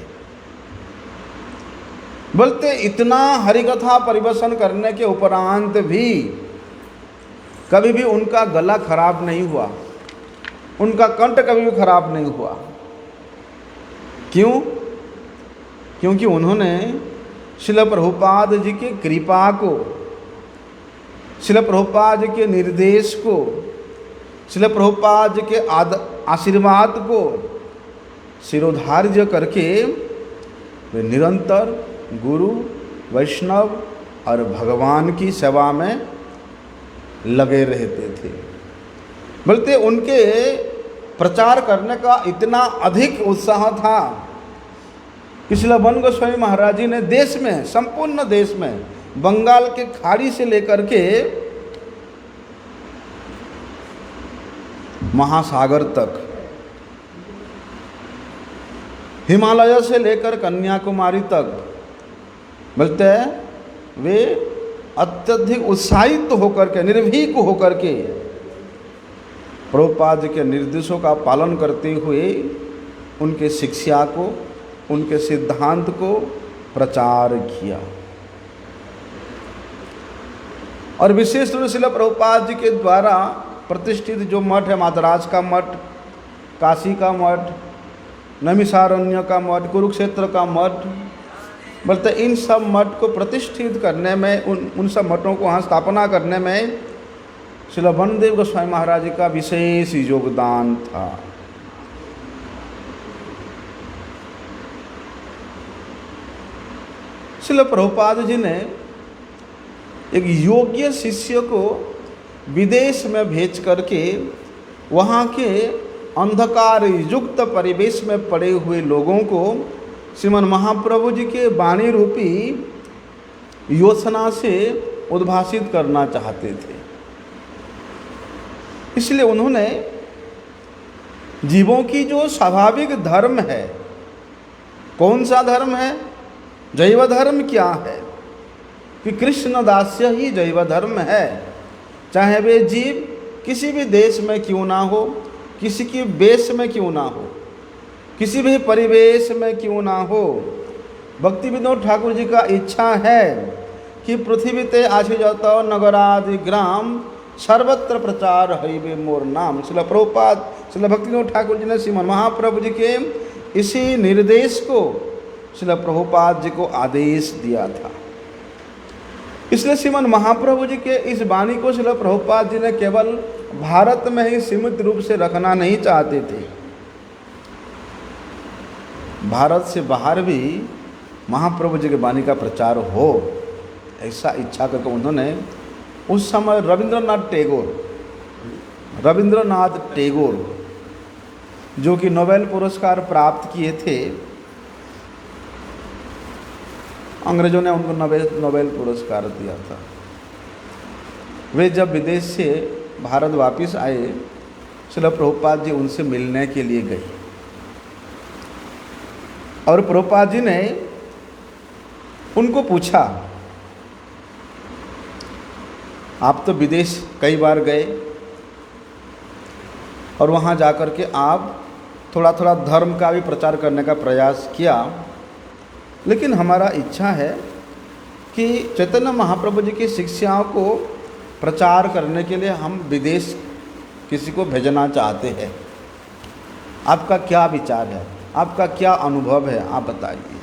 बोलते इतना हरिकथा परिवेशन करने के उपरांत भी कभी भी उनका गला खराब नहीं हुआ, उनका कंठ कभी भी खराब नहीं हुआ। क्यों? क्योंकि उन्होंने श्रील प्रभुपाद जी की कृपा को, श्रील प्रभुपाद के निर्देश को, श्रील प्रभुपाद जी के आशीर्वाद को शिरोधार्य करके वे निरंतर गुरु, वैष्णव और भगवान की सेवा में लगे रहते थे। बोलते उनके प्रचार करने का इतना अधिक उत्साह था कि श्रील वन गोस्वामी महाराज जी ने देश में, संपूर्ण देश में, बंगाल के खाड़ी से लेकर के महासागर तक, हिमालय से लेकर कन्याकुमारी तक, बोलते हैं वे अत्यधिक उत्साहित होकर के, निर्भीक होकर के प्रभुपाद जी के निर्देशों का पालन करते हुए उनके शिक्षा को, उनके सिद्धांत को प्रचार किया। और विशेष रूप से श्रील प्रभुपाद जी के द्वारा प्रतिष्ठित जो मठ है, मादराज का मठ, काशी का मठ, नैमिषारण्य का मठ, कुरुक्षेत्र का मठ, बोलते इन सब मठ को प्रतिष्ठित करने में, उन सब मठों को वहाँ स्थापना करने में श्रील वनदेव गोस्वामी महाराज जी का विशेष योगदान था। श्रील प्रभुपाद जी ने एक योग्य शिष्य को विदेश में भेज करके वहाँ के अंधकार युक्त परिवेश में पड़े हुए लोगों को श्रीमन महाप्रभु जी के वाणी रूपी योजना से उद्भाषित करना चाहते थे। इसलिए उन्होंने जीवों की जो स्वाभाविक धर्म है, कौन सा धर्म है, जैव धर्म क्या है, कि कृष्ण दास्य ही जैव धर्म है। चाहे वे जीव किसी भी देश में क्यों ना हो, किसी की वेश में क्यों ना हो, किसी भी परिवेश में क्यों ना हो, भक्ति विनोद ठाकुर जी का इच्छा है कि पृथ्वी ते आछि जत नगरादि ग्राम सर्वत्र प्रचार हईवे मोर नाम। श्रील प्रभुपाद, श्रील भक्ति विनोद ठाकुर जी ने श्रीमन महाप्रभु जी के इसी निर्देश को श्रील प्रभुपाद जी को आदेश दिया था। इसलिए श्रीमन महाप्रभु जी के इस वाणी को श्रील प्रभुपाद जी ने केवल भारत में ही सीमित रूप से रखना नहीं चाहते थे, भारत से बाहर भी महाप्रभु जी के वाणी का प्रचार हो, ऐसा इच्छा करके उन्होंने उस समय रविंद्रनाथ टैगोर जो कि नोबेल पुरस्कार प्राप्त किए थे, अंग्रेजों ने उनको नोबेल पुरस्कार दिया था। वे जब विदेश से भारत वापस आए, श्रील प्रभुपाद जी उनसे मिलने के लिए गए और प्रभुपाद जी ने उनको पूछा, आप तो विदेश कई बार गए और वहाँ जाकर के आप थोड़ा थोड़ा धर्म का भी प्रचार करने का प्रयास किया, लेकिन हमारा इच्छा है कि चैतन्य महाप्रभु जी की शिक्षाओं को प्रचार करने के लिए हम विदेश किसी को भेजना चाहते हैं। आपका क्या विचार है, आपका क्या अनुभव है, आप बताइए।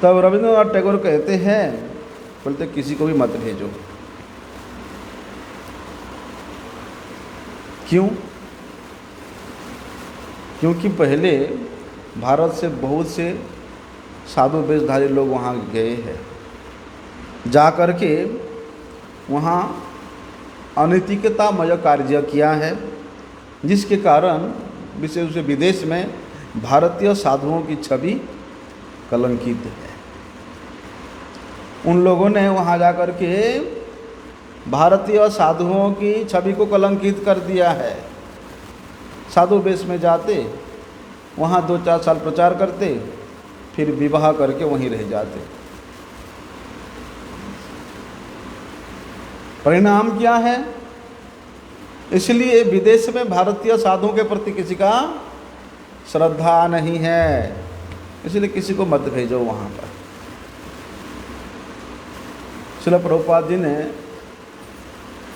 तब रविंद्रनाथ टैगोर कहते हैं, बोलते किसी को भी मत भेजो। क्यों? क्योंकि पहले भारत से बहुत से साधु वेशधारी लोग वहाँ गए हैं, जा कर के वहाँ अनैतिकतामय कार्य किया है, जिसके कारण विशेष रूप से विदेश में भारतीय साधुओं की छवि कलंकित है। उन लोगों ने वहाँ जा कर के भारतीय साधुओं की छवि को कलंकित कर दिया है। साधु वेश में जाते, वहाँ 2-4 साल प्रचार करते, फिर विवाह करके वहीं रह जाते। परिणाम क्या है? इसलिए विदेश में भारतीय साधुओं के प्रति किसी का श्रद्धा नहीं है, इसलिए किसी को मत भेजो वहाँ पर। श्रील प्रभुपाद जी ने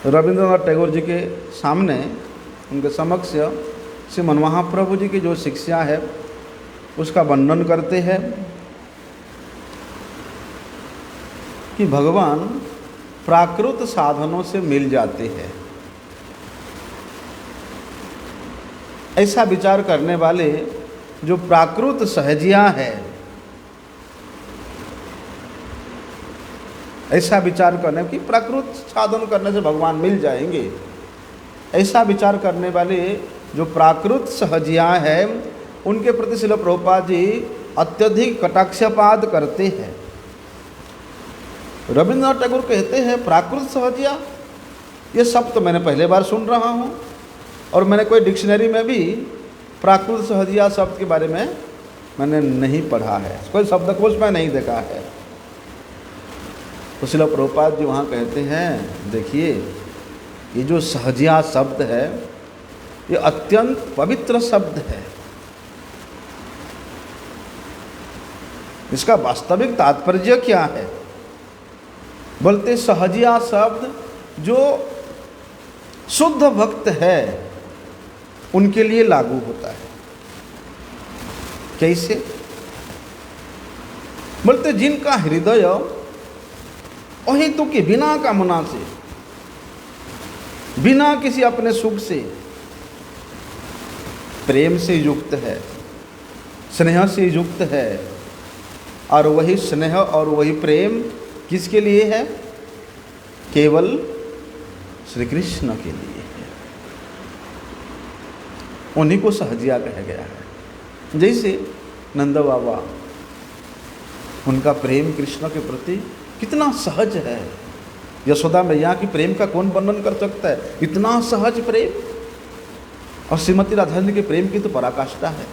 रविंद्रनाथ टैगोर जी के सामने, उनके समक्ष श्री मन महाप्रभु जी की जो शिक्षा है उसका वर्णन करते हैं कि भगवान प्राकृत साधनों से मिल जाते हैं। ऐसा विचार करने वाले जो प्राकृत सहजिया है, ऐसा विचार करने कि प्राकृत साधन करने से भगवान मिल जाएंगे, ऐसा विचार करने वाले जो प्राकृत सहजिया है, उनके प्रति श्रील प्रभुपाद जी अत्यधिक कटाक्षपात करते हैं। रविंद्रनाथ टैगोर कहते हैं प्राकृत सहजिया, ये शब्द तो मैंने पहले बार सुन रहा हूँ और मैंने कोई डिक्शनरी में भी प्राकृत सहजिया शब्द के बारे में मैंने नहीं पढ़ा है, कोई शब्दकोश में नहीं देखा है। तो श्रील प्रभुपाद जी वहाँ कहते हैं, देखिए ये जो सहजिया शब्द है ये अत्यंत पवित्र शब्द है। इसका वास्तविक तात्पर्य क्या है? बोलते सहजिया शब्द जो शुद्ध भक्त है उनके लिए लागू होता है। कैसे? बोलते जिनका हृदय अहेतु के बिना कामना से, बिना किसी अपने सुख से प्रेम से युक्त है, स्नेह से युक्त है, और वही स्नेह और वही प्रेम किसके लिए है? केवल श्री कृष्ण के लिए है। उन्हीं को सहजिया कहा गया है। जैसे नंद बाबा, उनका प्रेम कृष्ण के प्रति कितना सहज है। यशोदा मैया की प्रेम का कौन वर्णन कर सकता है? इतना सहज प्रेम। और श्रीमती राधा रानी के प्रेम की तो पराकाष्ठा है।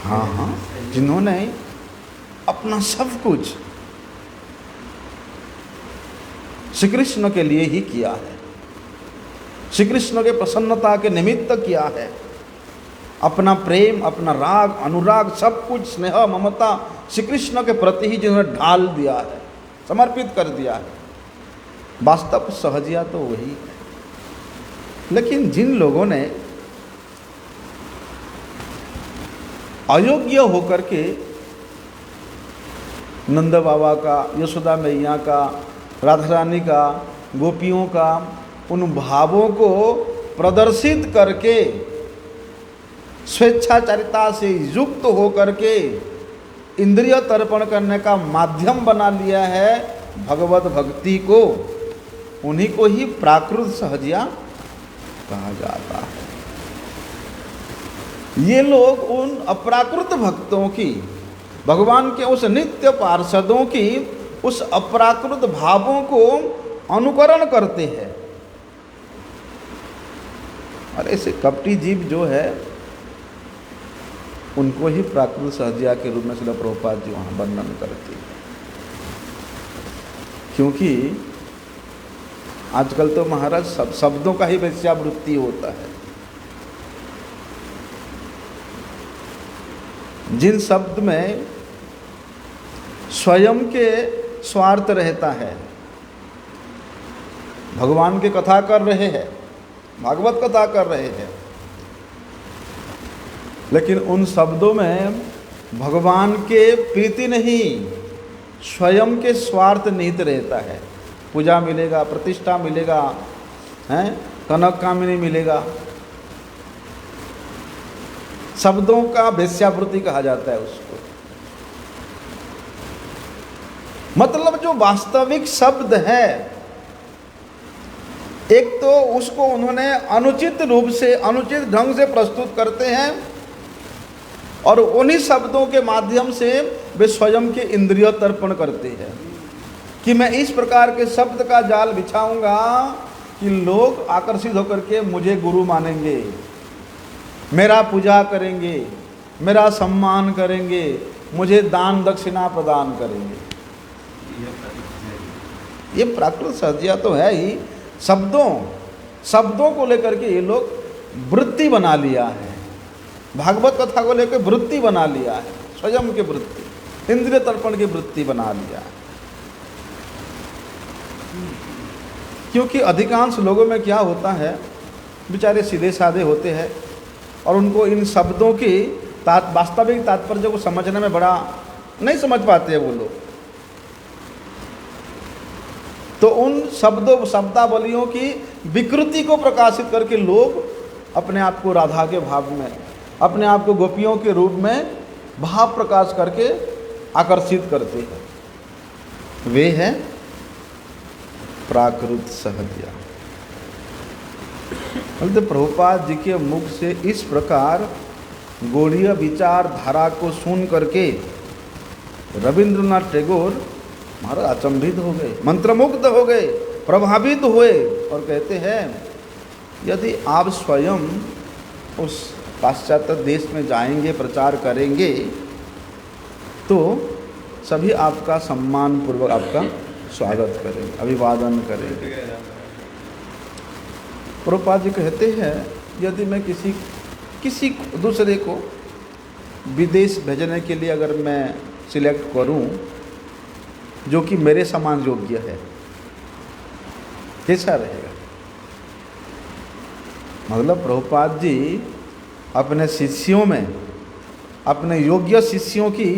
हाँ हाँ, जिन्होंने अपना सब कुछ श्री कृष्ण के लिए ही किया है, श्री कृष्ण के प्रसन्नता के निमित्त किया है। अपना प्रेम, अपना राग, अनुराग, सब कुछ स्नेह, ममता श्री कृष्ण के प्रति ही जिन्होंने ढाल दिया है, समर्पित कर दिया है। वास्तव सहजिया तो वही है। लेकिन जिन लोगों ने अयोग्य होकर के नंद बाबा का, यशोदा मैया का, राधा रानी का, गोपियों का, उन भावों को प्रदर्शित करके स्वेच्छाचारिता से युक्त होकर के इंद्रिय तर्पण करने का माध्यम बना लिया है भगवत भक्ति को, उन्हीं को ही प्राकृत सहजिया कहा जाता है। ये लोग उन अप्राकृत भक्तों की, भगवान के उस नित्य पार्षदों की उस अप्राकृत भावों को अनुकरण करते हैं। और ऐसे कपटी जीव जो है उनको ही प्राकृत सहजिया के रूप में श्रील प्रभुपाद जी वहाँ वर्णन करते हैं। क्योंकि आजकल तो महाराज सब शब्दों का ही वेश्यावृत्ति होता है। जिन शब्द में स्वयं के स्वार्थ रहता है, भगवान की कथा कर रहे हैं, भागवत कथा कर रहे हैं, लेकिन उन शब्दों में भगवान के प्रीति नहीं, स्वयं के स्वार्थ निहित रहता है। पूजा मिलेगा, प्रतिष्ठा मिलेगा, हैं, कनक कामिनी मिलेगा, शब्दों का वेश्यावृत्ति कहा जाता है उसको। मतलब जो वास्तविक शब्द है, एक तो उसको उन्होंने अनुचित रूप से, अनुचित ढंग से प्रस्तुत करते हैं और उन्हीं शब्दों के माध्यम से वे स्वयं के इंद्रिय तर्पण करते हैं कि मैं इस प्रकार के शब्द का जाल बिछाऊंगा कि लोग आकर्षित होकर के मुझे गुरु मानेंगे, मेरा पूजा करेंगे, मेरा सम्मान करेंगे, मुझे दान दक्षिणा प्रदान करेंगे। ये प्राकृत सहजिया तो है ही। शब्दों को लेकर के ये लोग वृत्ति बना लिया है, भागवत कथा को लेकर वृत्ति बना लिया है, स्वयं की वृत्ति, इंद्रिय तर्पण की वृत्ति बना लिया है। क्योंकि अधिकांश लोगों में क्या होता है, बेचारे सीधे साधे होते हैं और उनको इन शब्दों की वास्तविक तात्पर्य को समझने में बड़ा नहीं समझ पाते हैं वो लोग। तो उन शब्दावलियों की विकृति को प्रकाशित करके लोग अपने आप को राधा के भाव में, अपने आप को गोपियों के रूप में भाव प्रकाश करके आकर्षित करते हैं। वे हैं प्राकृत सहजिया। मतलब प्रभुपाद जी के मुख से इस प्रकार गौड़ीय विचारधारा को सुन करके रविंद्रनाथ टैगोर महाराज अचंभित हो गए, मंत्रमुग्ध हो गए, प्रभावित हुए और कहते हैं यदि आप स्वयं उस पाश्चात्य देश में जाएंगे, प्रचार करेंगे, तो सभी आपका सम्मान पूर्वक आपका स्वागत करेंगे, अभिवादन करेंगे। प्रभुपाद जी कहते हैं यदि मैं किसी दूसरे को विदेश भेजने के लिए अगर मैं सिलेक्ट करूं जो कि मेरे समान योग्य है, कैसा रहेगा? मतलब प्रभुपाद जी अपने शिष्यों में, अपने योग्य शिष्यों की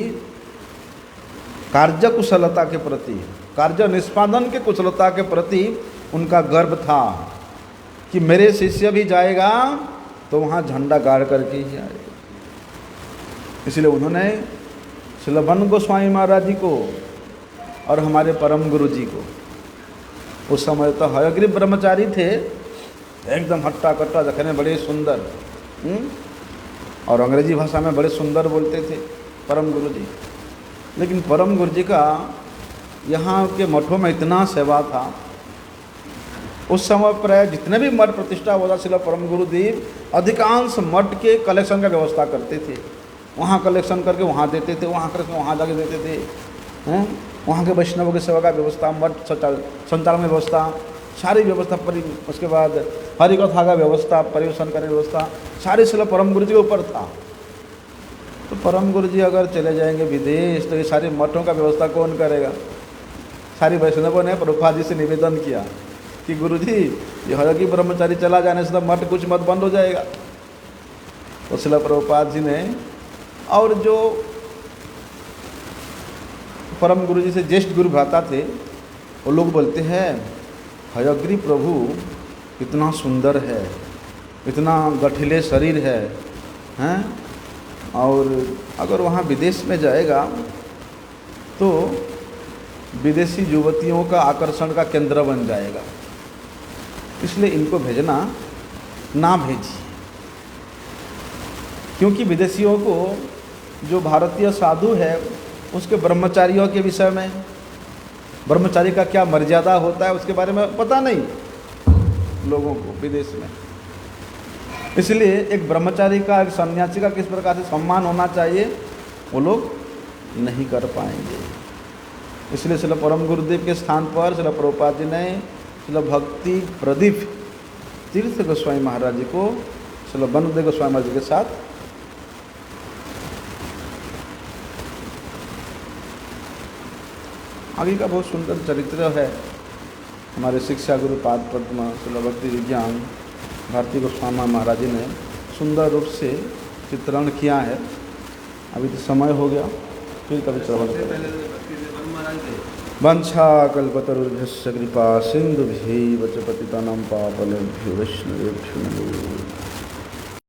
कार्य कुशलता के प्रति, कार्य निष्पादन के कुशलता के प्रति उनका गर्व था कि मेरे शिष्य भी जाएगा तो वहाँ झंडा गाड़ करके ही आएगा। इसलिए उन्होंने श्रील वन गोस्वामी महाराज जी को और हमारे परम गुरु जी को, उस समय तो हयग्रीव ब्रह्मचारी थे, एकदम हट्टा कट्टा, दिखने बड़े सुंदर, और अंग्रेजी भाषा में बड़े सुंदर बोलते थे परम गुरु जी। लेकिन परम गुरु जी का यहाँ के मठों में इतना सेवा था, उस समय पर जितने भी मठ प्रतिष्ठा हुआ था, श्रील परम गुरुदेव अधिकांश मठ के कलेक्शन का व्यवस्था करते थे। वहाँ कलेक्शन करके वहाँ देते थे, वहाँ करके वहाँ जाके देते थे। वहाँ के वैष्णवों की सेवा का व्यवस्था, मठ संचालन की व्यवस्था, सारी व्यवस्था, उसके बाद हरि कथा का व्यवस्था, परिवेशन करने की व्यवस्था, सारी श्रील परम गुरु जी के ऊपर था। तो परम गुरु जी अगर चले जाएंगे विदेश तो ये सारी मठों का व्यवस्था कौन करेगा? सारी वैष्णवों ने प्रभुपाद जी से निवेदन किया कि गुरु जी ये हयग्रीव ब्रह्मचारी चला जाने से तो मठ कुछ मत बंद हो जाएगा। तो श्रील प्रभुपाद जी ने, और जो परम गुरु जी से ज्येष्ठ गुरु भ्राता थे, वो लोग बोलते हैं हयग्रीव प्रभु इतना सुंदर है, इतना गठिले शरीर है, हैं, और अगर वहाँ विदेश में जाएगा तो विदेशी युवतियों का आकर्षण का केंद्र बन जाएगा। इसलिए इनको भेजना ना भेजिए, क्योंकि विदेशियों को जो भारतीय साधु है उसके ब्रह्मचारियों के विषय में, ब्रह्मचारी का क्या मर्यादा होता है उसके बारे में पता नहीं लोगों को विदेश में। इसलिए एक ब्रह्मचारी का, एक सन्यासी का किस प्रकार से सम्मान होना चाहिए वो लोग नहीं कर पाएंगे। इसलिए श्रील परम गुरुदेव के स्थान पर श्रील प्रभुपाद जी ने श्रील भक्ति प्रदीप तीर्थ गोस्वामी महाराज जी को श्रील वनदेव गोस्वामी महाराज जी के साथ आगे का बहुत सुंदर चरित्र है। हमारे शिक्षा गुरु पाद पद्म श्रील भक्ति विज्ञान भारती गोस्वामी महाराज जी ने सुंदर रूप से चित्रण किया है। अभी तो समय हो गया, फिर कभी श्रवण करेंगे। वंशा कल्पतरुभ्यश्च कृपा सिंधुभ्यैव च पतितानां पावनेभ्यो वैष्णवेभ्यो नमो।